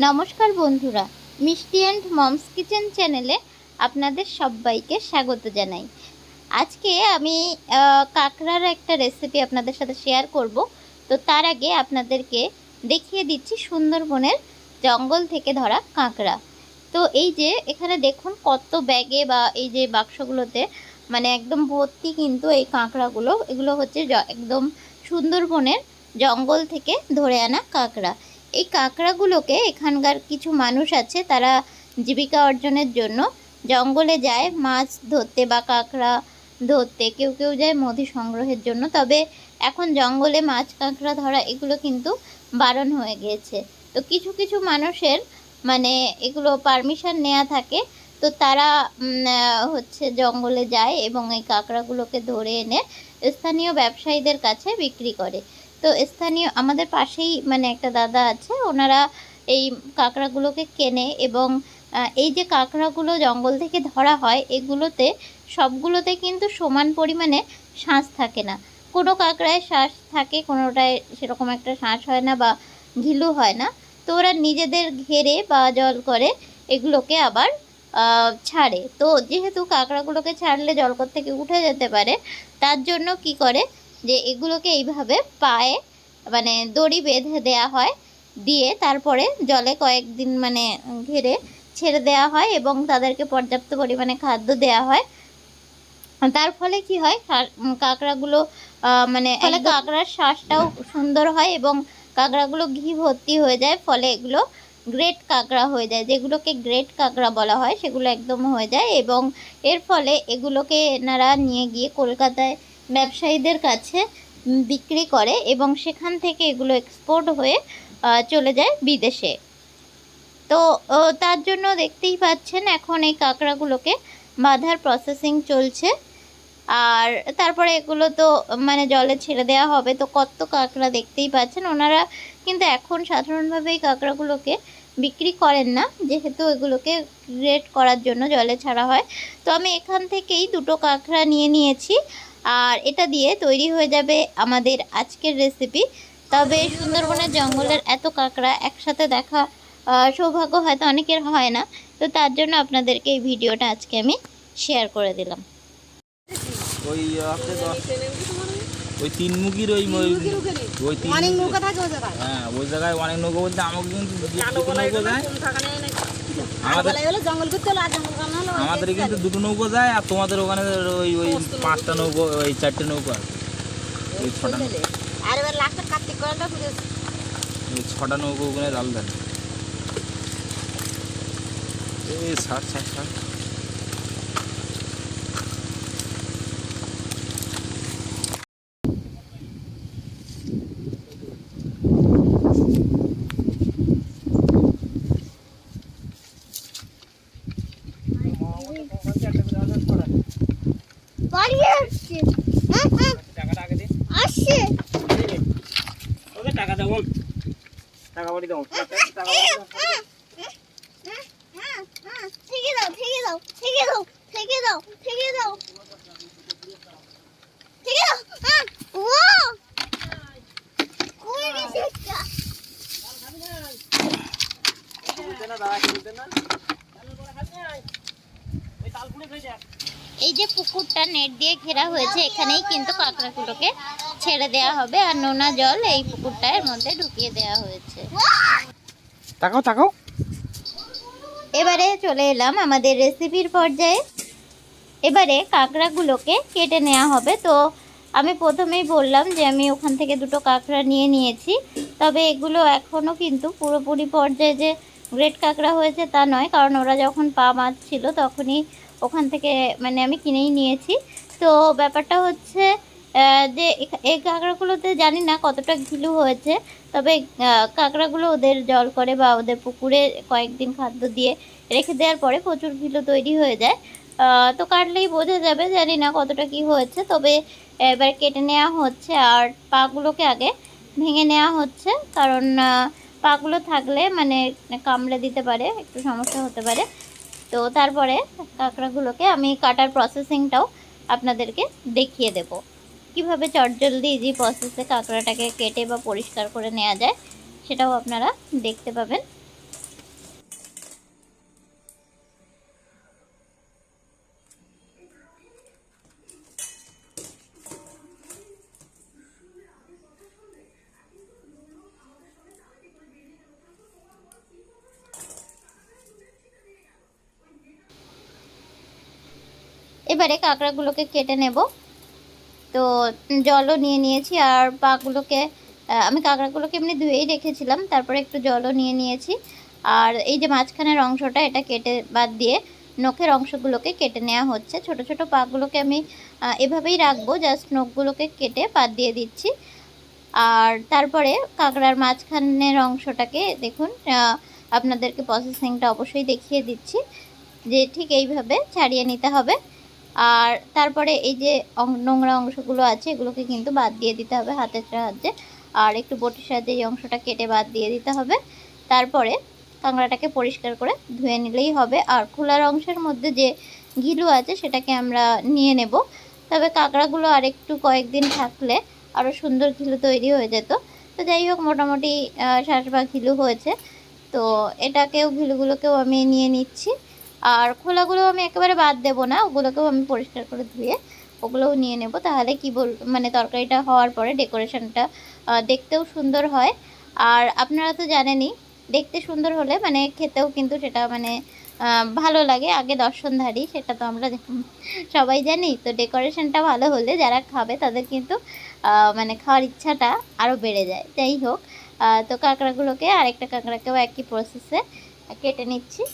নমস্কার বন্ধুরা, মিষ্টি অ্যান্ড মমস কিচেন চ্যানেলে আপনাদের সবাইকে স্বাগত জানাই। আজকে আমি কাঁকড়ার একটা রেসিপি আপনাদের সাথে শেয়ার করব। তো তার আগে আপনাদেরকে দেখিয়ে দিচ্ছি সুন্দরবনের জঙ্গল থেকে ধরা কাঁকড়া। তো এই যে এখানে দেখুন কত ব্যাগে বা এই যে বাক্সগুলোতে মানে একদম ভর্তি কিন্তু এই কাঁকড়াগুলো। এগুলো হচ্ছে একদম সুন্দরবনের জঙ্গল থেকে ধরে আনা কাঁকড়া। এই কাঁকড়াগুলোকে এখানকার কিছু মানুষ আছে, তারা জীবিকা অর্জনের জন্য জঙ্গলে যায় মাছ ধরতে বা কাঁকড়া ধরতে, কেউ কেউ যায় মধু সংগ্রহের জন্য। তবে এখন জঙ্গলে মাছ কাঁকড়া ধরা এগুলো কিন্তু বারণ হয়ে গিয়েছে। তো কিছু কিছু মানুষের মানে এগুলো পারমিশন নেওয়া থাকে, তো তারা হচ্ছে জঙ্গলে যায় এবং এই কাঁকড়াগুলোকে ধরে এনে স্থানীয় ব্যবসায়ীদের কাছে বিক্রি করে। তো স্থানীয় আমাদের পাশেই মানে একটা দাদা আছে, ওনারা এই কাঁকড়াগুলোকে কেনে এবং এই যে কাঁকড়াগুলো জঙ্গল থেকে ধরা হয় এগুলোতে সবগুলোতে কিন্তু সমান পরিমাণে শাঁস থাকে না। কোনো কাঁকড়ায় শাঁস থাকে, কোনোটায় সেরকম একটা শাঁস হয় না বা ঘিলু হয় না। তো ওরা নিজেদের ঘেরে বা জল করে এগুলোকে আবার ছাড়ে। তো যেহেতু কাঁকড়াগুলোকে ছাড়লে জলকর থেকে উঠে যেতে পারে, তার জন্য কি করে যে এগুলোকে এইভাবে পায়ে মানে দড়ি বেঁধে দেয়া হয়, দিয়ে তারপরে জলে কয়েকদিন মানে ঘিরে ছেড়ে দেওয়া হয় এবং তাদেরকে পর্যাপ্ত পরিমাণে খাদ্য দেওয়া হয়। তার ফলে কি হয়, কাঁকড়াগুলো মানে কাঁকড়ার শ্বাসটাও সুন্দর হয় এবং কাঁকড়াগুলো ঘি ভর্তি হয়ে যায়। ফলে এগুলো গ্রেট কাঁকড়া হয়ে যায়, যেগুলোকে গ্রেট কাঁকড়া বলা হয় সেগুলো একদম হয়ে যায়। এবং এর ফলে এগুলোকে এনারা নিয়ে গিয়ে কলকাতায় ব্যবসায়ীদের কাছে বিক্রি করে এবং সেখান থেকে এগুলো এক্সপোর্ট হয়ে চলে যায় বিদেশে। তো তার জন্য দেখতেই পাচ্ছেন এখন এই কাঁকড়াগুলোকে বাঁধার প্রসেসিং চলছে। আর তারপরে এগুলো তো মানে জলে ছেড়ে দেওয়া হবে। তো কত কাঁকড়া দেখতেই পাচ্ছেন। ওনারা কিন্তু এখন সাধারণভাবে এই কাঁকড়াগুলোকে বিক্রি করেন না, যেহেতু এগুলোকে গ্রেট করার জন্য জলে ছাড়া হয়। তো আমি এখান থেকেই দুটো কাঁকড়া নিয়ে নিয়েছি, আর এটা দিয়ে তৈরি হয়ে যাবে আমাদের আজকের রেসিপি। তবে সুন্দরবনের জঙ্গলের এত কাঁকড়া একসাথে দেখা সৌভাগ্য হয়তো অনেকের হয় না। তো তার জন্য আপনাদেরকে এই ভিডিওটা আজকে আমি শেয়ার করে দিলাম। ওই ওই তিন মুখীর ওই ওই অনেক নৌকা থাকে ওই জায়গায়। হ্যাঁ, ওই জায়গায় অনেক নৌকা বলতে আমাকে কিন্তু দুটো নৌকা যায়। আমাদের কিন্তু দুটো নৌকা যায়, আর তোমাদের ওখানে ওই ওই পাঁচটা নৌকা, ওই চারটে নৌকা, ওই ছটা ওই ছটা নৌকা ওখানে জাল দেন। এই ষাট ষাট ষাট টাকা দেবো, টাকা বাড়ি দেবো, এই যে পুকুরটা নেট দিয়ে ঘেরা হয়েছে, এখানেই কিন্তু কাঁকড়াগুলোকে ছেড়ে দেওয়া হবে আর নোনা জল এই পুকুরটার মধ্যে ঢুকিয়ে দেওয়া হয়েছে। তাকাও তাকাও। এবারে চলে এলাম আমাদের রেসিপির পর্যায়ে। এবারে কাঁকড়াগুলোকে কেটে নেওয়া হবে। তো আমি প্রথমেই বললাম যে আমি ওখান থেকে দুটো কাঁকড়া নিয়ে নিয়েছি। তবে এগুলো এখনও কিন্তু পুরোপুরি পর্যায়ে যে গ্রেট কাঁকড়া হয়েছে তা নয়, কারণ ওরা যখন পা মাছ ছিল তখনই ওখান থেকে মানে আমি কিনেই নিয়েছি। তো ব্যাপারটা হচ্ছে যে এই কাঁকড়াগুলোতে জানি না কতটা ঘিলু হয়েছে, তবে কাঁকড়াগুলো ওদের জল করে বা ওদের পুকুরে কয়েকদিন খাদ্য দিয়ে রেখে দেওয়ার পরে প্রচুর ঘিলু তৈরি হয়ে যায়। তো কাটলেই বোঝা যাবে, জানি না কতটা কি হয়েছে। তবে এবার কেটে নেওয়া হচ্ছে আর পাগুলোকে আগে ভেঙে নেওয়া হচ্ছে, কারণ পাগুলো থাকলে মানে কামড়ে দিতে পারে, একটু সমস্যা হতে পারে। তো তারপরে কাঁকড়াগুলোকে আমি কাটার প্রসেসিংটাও আপনাদেরকে দেখিয়ে দেব, কিভাবে চটজলদি ইজি প্রসেসে কাঁকড়াটাকে কেটে বা পরিষ্কার করে নেওয়া যায়, সেটাও আপনারা দেখতে পাবেন। এবারে কাঁকড়াগুলোকে কেটে নেব। তো জলও নিয়ে নিয়েছি, আর পাগুলোকে আমি কাঁকড়াগুলোকে এমনি ধুয়েই রেখেছিলাম, তারপরে একটু জলও নিয়ে নিয়েছি। আর এই যে মাঝখানের অংশটা, এটা কেটে বাদ দিয়ে নখের অংশগুলোকে কেটে নেওয়া হচ্ছে। ছোট ছোট পাগুলোকে আমি এভাবেই রাখবো, জাস্ট নখগুলোকে কেটে বাদ দিয়ে দিচ্ছি। আর তারপরে কাঁকড়ার মাঝখানের অংশটাকে দেখুন, আপনাদেরকে প্রসেসিংটা অবশ্যই দেখিয়ে দিচ্ছি যে ঠিক এইভাবে ছাড়িয়ে নিতে হবে। আর তারপরে এই যে নোংরা অংশগুলো আছে এগুলোকে কিন্তু বাদ দিয়ে দিতে হবে হাতের সাহায্যে, আর একটু বটির সাহায্যে এই অংশটা কেটে বাদ দিয়ে দিতে হবে। তারপরে কাঁকড়াটাকে পরিষ্কার করে ধুয়ে নিলেই হবে। আর খোলার অংশের মধ্যে যে ঘিলু আছে সেটাকে আমরা নিয়ে নেব। তবে কাঁকড়াগুলো আর একটু কয়েকদিন থাকলে আরও সুন্দর ঘিলু তৈরি হয়ে যেত। তো যাই হোক, মোটামুটি 60 ঘিলু হয়েছে। তো এটাকেও ঘিলুগুলোকেও আমি নিয়ে নিচ্ছি। আর খোলাগুলো আমি একেবারে বাদ দেবো না, ওগুলোকেও আমি পরিষ্কার করে ধুয়ে ওগুলোও নিয়ে নেব। তাহলে কি মানে তরকারিটা হওয়ার পরে ডেকোরেশনটা দেখতেও সুন্দর হয়। আর আপনারা তো জানেনই, দেখতে সুন্দর হলে মানে খেতেও কিন্তু সেটা মানে ভালো লাগে। আগে দর্শনধারী, সেটা তো আমরা সবাই জানি। তো ডেকোরেশনটা ভালো হলে যারা খাবে তাদের কিন্তু মানে খাওয়ার ইচ্ছাটা আরও বেড়ে যায়। যাই হোক, তো কাঁকড়াগুলোকে, আরেকটা কাঁকড়াকেও একই প্রসেসে কেটে নিচ্ছি।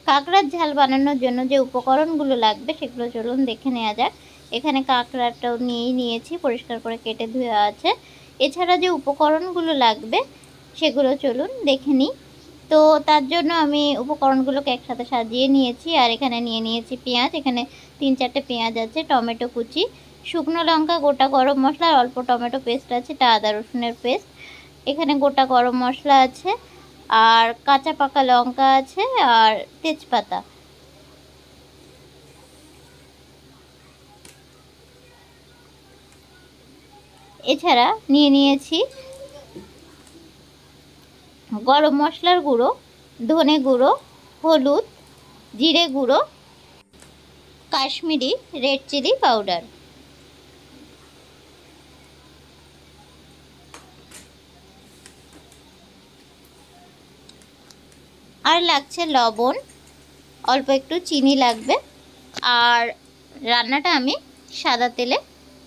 কাঁকড়ার ঝাল বানানোর জন্য যে উপকরণগুলো লাগবে সেগুলো চলুন দেখে নেওয়া যাক। এখানে কাঁকড়াটাও নিয়েই নিয়েছি, পরিষ্কার করে কেটে ধুয়ে আছে। এছাড়া যে উপকরণগুলো লাগবে সেগুলো চলুন দেখে নিই। তো তার জন্য আমি উপকরণগুলোকে একসাথে সাজিয়ে নিয়েছি। আর এখানে নিয়ে নিয়েছি পেঁয়াজ, এখানে 3-4টে পেঁয়াজ আছে, টমেটো কুচি, শুকনো লঙ্কা, গোটা গরম মশলা, আর অল্প টমেটো পেস্ট আছে, এটা আদা রসুনের পেস্ট। এখানে গোটা গরম মশলা আছে, আর কাঁচা পাকা লঙ্কা আছে, আর তেজপাতা। এছাড়া নিয়ে নিয়েছি গরম মশলার গুঁড়ো, ধনে গুঁড়ো, হলুদ, জিরে গুঁড়ো, কাশ্মীরি রেড চিলি পাউডার। আর লাগছে লবণ, অল্প একটু চিনি লাগবে। আর রান্নাটা আমি সাদা তেলে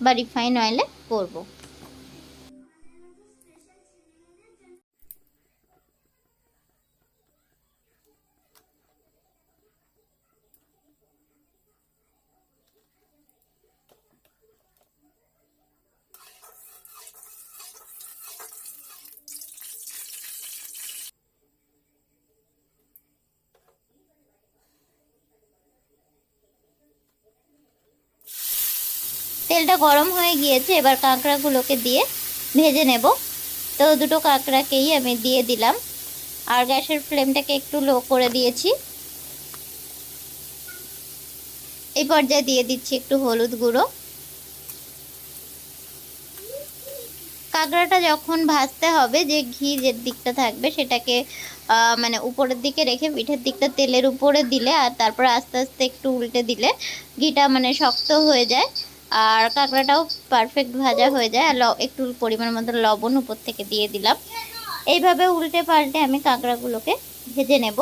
বা রিফাইন অয়েলে করব। তেলটা গরম হয়ে গিয়েছে, এবার কাঁকড়াগুলোকে দিয়ে ভেজে নেব। তো দুটো কাঁকড়াকেই আমি দিয়ে দিলাম, আর গ্যাসের ফ্লেমটাকে একটু লো করে দিয়েছি। এই পর্যায়ে দিয়ে দিচ্ছি একটু হলুদ গুঁড়ো। কাঁকড়াটা যখন ভাজতে হবে, যে ঘি যে দিকটা থাকবে সেটাকে মানে উপরের দিকে রেখে পিঠের দিকটা তেলের উপরে দিলে, আর তারপর আস্তে আস্তে একটু উল্টে দিলে ঘিটা মানে শক্ত হয়ে যায়, আর কাঁকড়াটাও পারফেক্ট ভাজা হয়ে যায়। আর একটু পরিমাণ মতো লবণ উপর থেকে দিয়ে দিলাম। এইভাবে উল্টে পাল্টে আমি কাঁকড়াগুলোকে ভেজে নেব।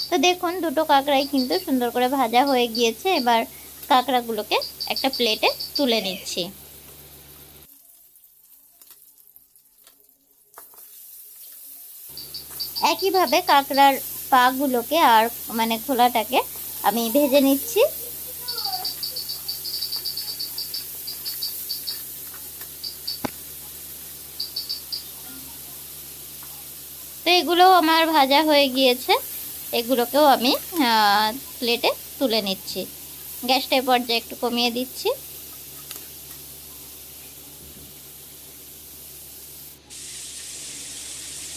তো দেখুন, দুটো কাঁকড়াই কিন্তু সুন্দর করে ভাজা হয়ে গিয়েছে। এবার কাঁকড়াগুলোকে একটা প্লেটে তুলে নিচ্ছি। একইভাবে কাঁকড়ার পাগুলোকে আর মানে খোলাটাকে আমি ভেজে নিচ্ছি। তো এগুলোও আমার ভাজা হয়ে গিয়েছে, এগুলোকেও আমি প্লেটে তুলে নিচ্ছি। গ্যাসটা পর্যায়ে একটু কমিয়ে দিচ্ছি।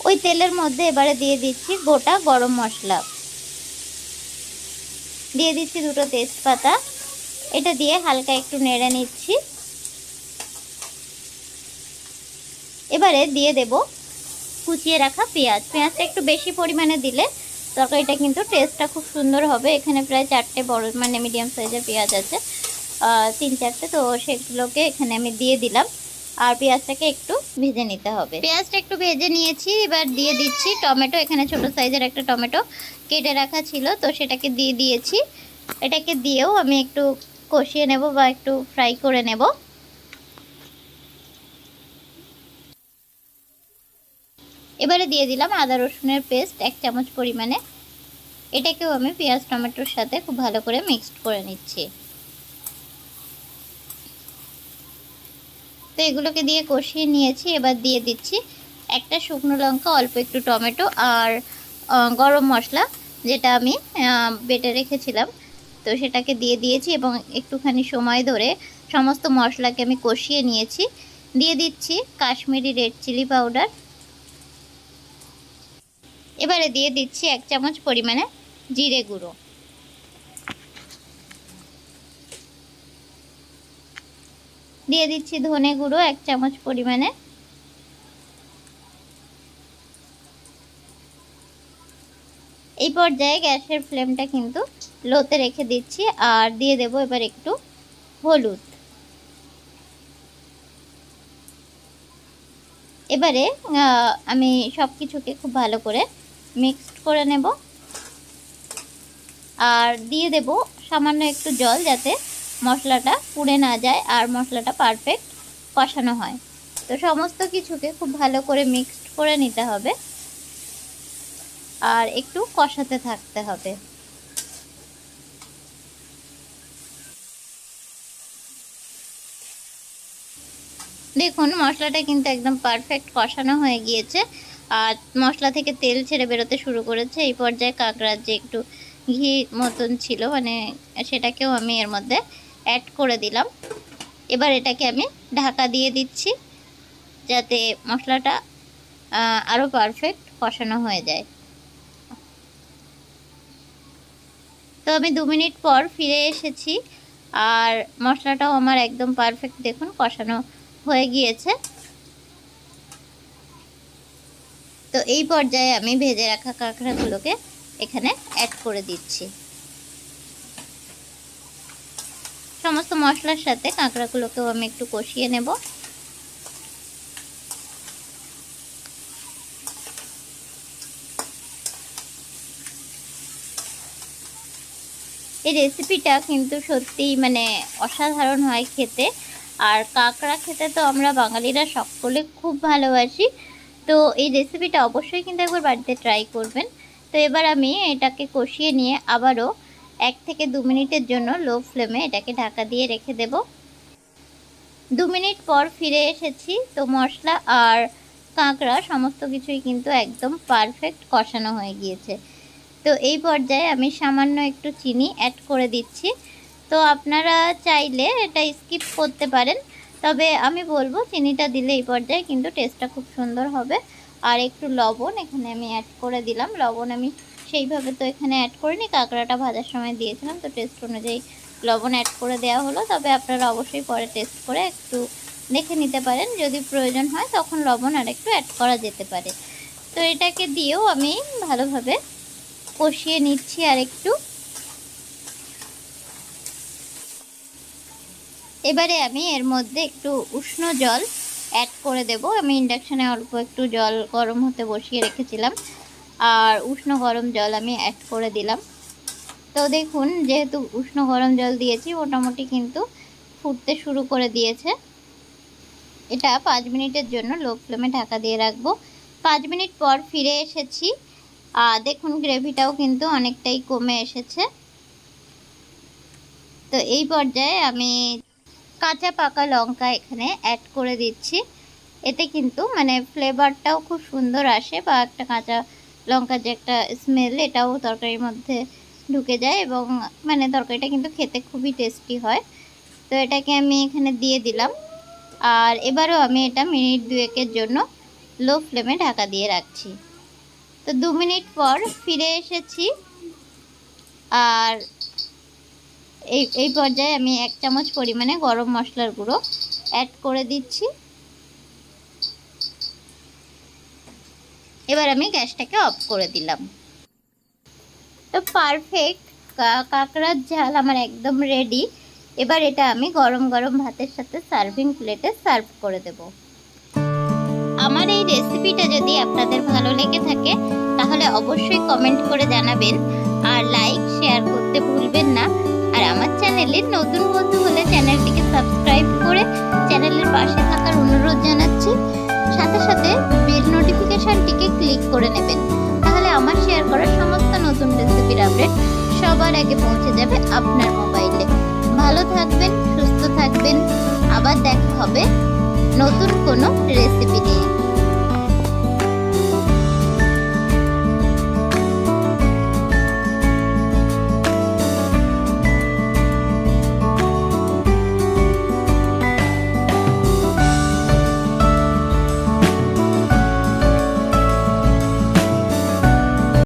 ওই তেলের মধ্যে এবারে দিয়ে দিচ্ছি গোটা গরম মশলা, দিয়ে দিচ্ছি 2টো তেজপাতা। এটা দিয়ে হালকা একটু নেড়ে নিচ্ছি। এবারে দিয়ে দেব কুচিয়ে রাখা পেঁয়াজ। পেঁয়াজটা একটু বেশি পরিমাণে দিলে তরকারিটা কিন্তু টেস্টটা খুব সুন্দর হবে। এখানে প্রায় 4টে বড় মানে মিডিয়াম সাইজের পেঁয়াজ আছে, 3-4টে, তো সেগুলোকে এখানে আমি দিয়ে দিলাম। আর পেঁয়াজটাকে একটু ভেজে নিতে হবে। পেঁয়াজটা একটু ভেজে নিয়েছি। এবার দিয়ে দিচ্ছি টমেটো। এখানে ছোট সাইজের একটা টমেটো কেটে রাখা ছিল, তো সেটাকে দিয়ে দিয়েছি। এটাকে দিয়েও আমি একটু কষিয়ে নেব বা একটু ফ্রাই করে নেব। এবারে দিয়ে দিলাম আদা রসুনের পেস্ট 1 চামচ পরিমাণে। এটাকেও আমি পেঁয়াজ টমেটোর সাথে খুব ভালো করে মিক্সড করে নিচ্ছি। তো এগুলোকে দিয়ে কষিয়ে নিয়েছি। এবার দিয়ে দিচ্ছি একটা শুকনো লঙ্কা, অল্প একটু টমেটো আর গরম মশলা যেটা আমি বেটে রেখেছিলাম, তো সেটাকে দিয়ে দিয়েছি এবং একটুখানি সময় ধরে সমস্ত মশলাকে আমি কষিয়ে নিয়েছি। দিয়ে দিচ্ছি কাশ্মীরি রেড চিলি পাউডার। এবারে দিয়ে দিচ্ছি 1 চামচ পরিমাণে জিরে গুঁড়ো। দিয়ে দিচ্ছি ধনে গুঁড়ো 1 চামচ পরিমাণে। এই পর্যায়ে গ্যাসের ফ্লেমটা কিন্তু লোতে রেখে দিচ্ছি। আর দিয়ে দেব এবার একটু হলুদ। এবারে আমি সব কিছুকে খুব ভালো করে মিক্সড করে নেব। আর দিয়ে দেব সামান্য একটু জল, যাতে মশলাটা পুড়ে না যায় আর মশলাটা পারফেক্ট কষানো হয়। তো সমস্ত কিছুকে খুব ভালো করে মিক্সড করে নিতে হবে আর একটু কষাতে থাকতে হবে। দেখুন মশলাটা কিন্তু একদম পারফেক্ট কষানো হয়ে গিয়েছে আর মশলা থেকে তেল ছেড়ে বেরোতে শুরু করেছে। এই পর্যায়ে কাঁকড়ার যে একটু ঘি মতন ছিল মানে সেটাকেও আমি এর মধ্যে অ্যাড করে দিলাম। এবার এটাকে আমি ঢাকা দিয়ে দিচ্ছি যাতে মশলাটা আরও পারফেক্ট কষানো হয়ে যায়। তো আমি 2 মিনিট পর ফিরে এসেছি আর মশলাটাও আমার একদম পারফেক্ট দেখুন কষানো হয়ে গিয়েছে। তো এই পর্যায়ে আমি ভেজে রাখা কাঁকড়াগুলোকে এখানে অ্যাড করে দিচ্ছি। সমস্ত মশলার সাথে কাঁকড়াগুলোকেও আমি একটু কষিয়ে নেব। এই রেসিপিটা কিন্তু সত্যিই মানে অসাধারণ হয় খেতে। আর কাঁকড়া খেতে তো আমরা বাঙালিরা সকলে খুব ভালোবাসি। তো এই রেসিপিটা অবশ্যই কিন্তু একবার বাড়িতে ট্রাই করবেন। তো এবার আমি এটাকে কষিয়ে নিয়ে আবারও 1 থেকে 2 মিনিটের জন্য লো ফ্লেমে এটাকে ঢাকা দিয়ে রেখে দেব। 2 মিনিট পর ফিরে এসেছি। তো মশলা আর কাঁকড়া সমস্ত কিছুই কিন্তু একদম পারফেক্ট কষানো হয়ে গিয়েছে। তো এই পর্যায়ে আমি সামান্য একটু চিনি অ্যাড করে দিচ্ছি। তো আপনারা চাইলে এটা স্কিপ করতে পারেন, তবে আমি বলবো চিনিটা দিলে এই পর্যায়ে কিন্তু টেস্টটা খুব সুন্দর হবে। আর একটু লবণ এখানে আমি অ্যাড করে দিলাম। লবণ আমি সেইভাবে তো এখানে অ্যাড করিনি, কাঁকড়াটা ভাজার সময় দিয়েছিলাম, তো টেস্ট অনুযায়ী লবণ অ্যাড করে দেওয়া হলো। তবে আপনারা অবশ্যই পরে টেস্ট করে একটু দেখে নিতে পারেন, যদি প্রয়োজন হয় তখন লবণ আর একটু অ্যাড করা যেতে পারে। তো এটাকে দিয়েও আমি ভালোভাবে কষিয়ে নিচ্ছি আর একটু। এবারে আমি এর মধ্যে একটু উষ্ণ জল অ্যাড করে দেব। আমি ইন্ডাকশানে অল্প একটু জল গরম হতে বসিয়ে রেখেছিলাম আর উষ্ণ গরম জল আমি অ্যাড করে দিলাম। তো দেখুন যেহেতু উষ্ণ গরম জল দিয়েছি মোটামুটি কিন্তু ফুটতে শুরু করে দিয়েছে। এটা 5 মিনিটের জন্য লো ফ্লেমে ঢাকা দিয়ে রাখবো। 5 মিনিট পর ফিরে এসেছি। দেখুন গ্রেভিটাও কিন্তু অনেকটাই কমে এসেছে। তো এই পর্যায়ে আমি কাঁচা পাকা লঙ্কা এখানে অ্যাড করে দিচ্ছি। এতে কিন্তু মানে ফ্লেভারটাও খুব সুন্দর আসে, বা একটা কাঁচা লঙ্কার যে একটা স্মেল এটাও তরকারির মধ্যে ঢুকে যায় এবং মানে তরকারিটা কিন্তু খেতে খুবই টেস্টি হয়। তো এটাকে আমি এখানে দিয়ে দিলাম। আর এবারও আমি এটা মিনিট 2-এর জন্য লো ফ্লেমে ঢাকা দিয়ে রাখছি। তো 2 মিনিট পর ফিরে এসেছি, আর এই পর্যায়ে আমি 1 চামচ পরিমাণে গরম মশলার গুঁড়ো অ্যাড করে দিচ্ছি। এবার আমি গ্যাসটাকে অফ করে দিলাম। তো পারফেক্ট কাঁকড়ার ঝাল আমার একদম রেডি। এবার এটা আমি গরম গরম ভাতের সাথে সার্ভিং প্লেটে সার্ভ করে দেব। আমার এই রেসিপিটা যদি আপনাদের ভালো লেগে থাকে তাহলে অবশ্যই কমেন্ট করে জানাবেন, আর লাইক শেয়ার করতে ভুলবেন না। আর আমার চ্যানেলে নতুন বন্ধু হলে চ্যানেলটিকে সাবস্ক্রাইব করে চ্যানেলের পাশে থাকার অনুরোধ জানাচ্ছি। সাথে সাথে বেল নোটিফিকেশনটিকে ক্লিক করে নেবেন, তাহলে আমার শেয়ার করা সমস্ত নতুন রেসিপির আপডেট সবার আগে পৌঁছে যাবে আপনার মোবাইলে। ভালো থাকবেন, সুস্থ থাকবেন, আবার দেখা হবে নতুন কোনো রেসিপি নিয়ে।